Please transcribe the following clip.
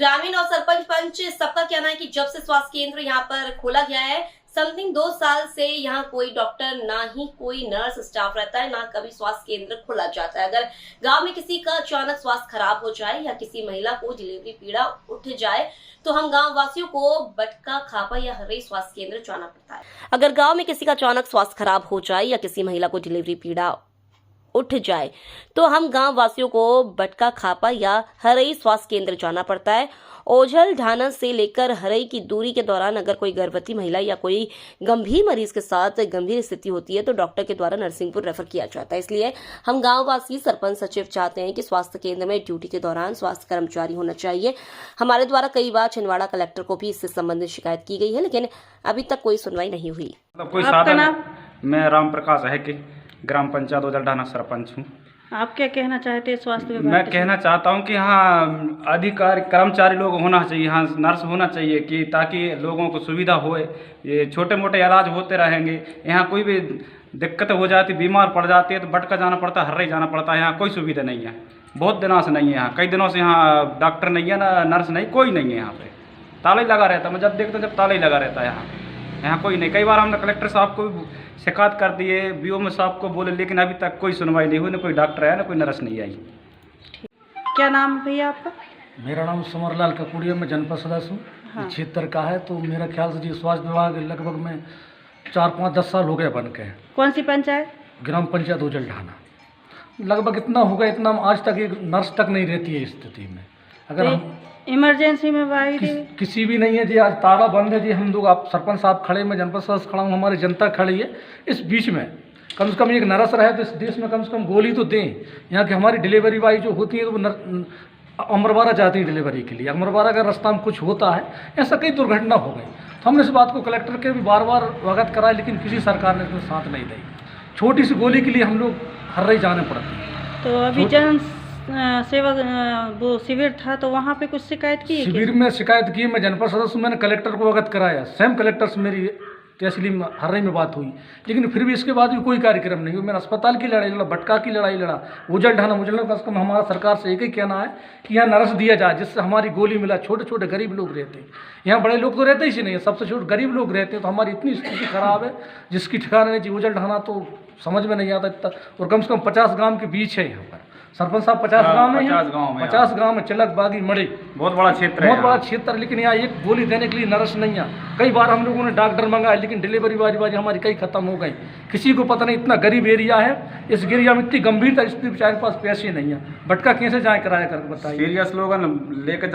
ग्रामीण और सरपंच पंच सबका कहना है कि जब से स्वास्थ्य केंद्र यहाँ पर खोला गया है, समथिंग 2 साल से यहाँ कोई डॉक्टर ना ही कोई नर्स स्टाफ रहता है, ना कभी स्वास्थ्य केंद्र खोला जाता है। अगर गांव में किसी का अचानक स्वास्थ्य खराब हो जाए या किसी महिला को डिलीवरी पीड़ा उठ जाए तो हम गांव वासियों को बटका, खापा या हरई स्वास्थ्य केंद्र जाना पड़ता है। अगर गाँव में किसी का अचानक स्वास्थ्य खराब हो जाए या किसी महिला को डिलीवरी पीड़ा उठ जाए तो हम गांव वासियों को बटका, खापा या हरई स्वास्थ्य केंद्र जाना पड़ता है। ओझल ढाना से लेकर हरई की दूरी के दौरान अगर कोई गर्भवती महिला या कोई गंभीर मरीज के साथ गंभीर स्थिति होती है तो डॉक्टर के द्वारा नरसिंहपुर रेफर किया जाता है। इसलिए हम गांव वासी, सरपंच, सचिव चाहते हैं कि स्वास्थ्य केंद्र में ड्यूटी के दौरान स्वास्थ्य कर्मचारी होना चाहिए। हमारे द्वारा कई बार छिंदवाड़ा कलेक्टर को भी इससे संबंधित शिकायत की गई है, लेकिन अभी तक कोई सुनवाई नहीं हुई। कोई साधन? मैं राम प्रकाश है कि ग्राम पंचायत ओझल ढाना सरपंच हूँ। आप क्या कहना चाहते हैं स्वास्थ्य विभाग? मैं कहना चाहता हूँ कि यहाँ अधिकारी, कर्मचारी लोग होना चाहिए, यहाँ नर्स होना चाहिए कि ताकि लोगों को सुविधा होए। ये छोटे मोटे इलाज होते रहेंगे, यहाँ कोई भी दिक्कत हो जाती, बीमार पड़ जाती है तो बटका जाना पड़ता है, हर्रई जाना पड़ता है। यहाँ कोई सुविधा नहीं है, बहुत दिनों से नहीं है। यहाँ कई दिनों से यहाँ डॉक्टर नहीं है, ना नर्स नहीं, कोई नहीं है यहाँ पे। ताला ही लगा रहता है, मैं जब देखता हूँ जब ताला ही लगा रहता है यहाँ कोई नहीं। कई बार हमने कलेक्टर साहब को शिकायत कर दिए, बीओ साहब को बोले, लेकिन अभी तक कोई सुनवाई नहीं हुई, ना कोई डॉक्टर आया, ना कोई नर्स नहीं आई। क्या नाम है भैया आपका? मेरा नाम समरलाल ककुड़िया, मैं जनपद सदस्य हूँ। हाँ। क्षेत्र का है, तो मेरा ख्याल से जी स्वास्थ्य विभाग लगभग में 4-5-10 साल हो गए बन के। कौन सी पंचायत? ग्राम पंचायत ओझल ढाना। लगभग इतना हो गया, इतना आज तक एक नर्स तक नहीं रहती है स्थिति में। अगर हम इमरजेंसी में भाई किसी भी नहीं है जी, आज ताला बंद है जी। हम लोग, आप सरपंच साहब खड़े, मैं जनपद सदस्य खड़ा हूँ, हमारी जनता खड़ी है। इस बीच में कम से कम एक नर्स रहे तो इस देश में कम से कम गोली तो दें। यहाँ की हमारी डिलीवरी वाई जो होती है तो वो अमरवाड़ा जाती है डिलीवरी के लिए। अमरवाड़ा का रास्ता में कुछ होता है, ऐसा कई दुर्घटना हो गई। तो हमने इस बात को कलेक्टर के भी बार बार अवगत कराया, लेकिन किसी सरकार ने इसमें साथ नहीं दी। छोटी सी गोली के लिए हम लोग हर्रई जाने पड़ते हैं। तो अभी जन सेवा वो शिविर था तो वहाँ पे कुछ शिकायत की? शिविर में शिकायत की, मैं जनपद सदस्य, मैंने कलेक्टर को अवगत कराया। स्वयं कलेक्टर से मेरी तहसील हर्रई में बात हुई, लेकिन फिर भी इसके बाद भी कोई कार्यक्रम नहीं हुआ। मैंने अस्पताल की लड़ाई लड़ा, बटका की लड़ाई लड़ा, ओझल ढाना कम से कम हमारा सरकार से एक ही कहना है कि यहाँ नर्स दिया जाए जिससे हमारी गोली मिला। छोटे छोटे गरीब लोग रहते हैं, यहाँ बड़े लोग तो रहते ही नहीं है, सबसे छोटे गरीब लोग रहते हैं। तो हमारी इतनी स्थिति खराब है जिसकी ठिकाना नहीं जी। ओझल ढाना तो समझ में नहीं आता इतना, और कम से कम 50 गाँव के बीच है यहाँ पर। सरपंच साहब 50 गाँव में, 50 गाँव में चिलक, बागी, मड़ी, बहुत बड़ा क्षेत्र है, बहुत बड़ा क्षेत्र। लेकिन यहाँ एक गोली देने के लिए नर्स नहीं है। कई बार हम लोगों ने डॉक्टर मंगाया, लेकिन डिलीवरी बाजी हमारी कई खत्म हो गई। किसी को पता नहीं, इतना गरीब एरिया है, इस एरिया में इतनी गंभीरता स्थिति, बेचारे के पास पैसे नहीं है। बटका कैसे जाए किराया करके बताइए। सीरियस लोग लेकर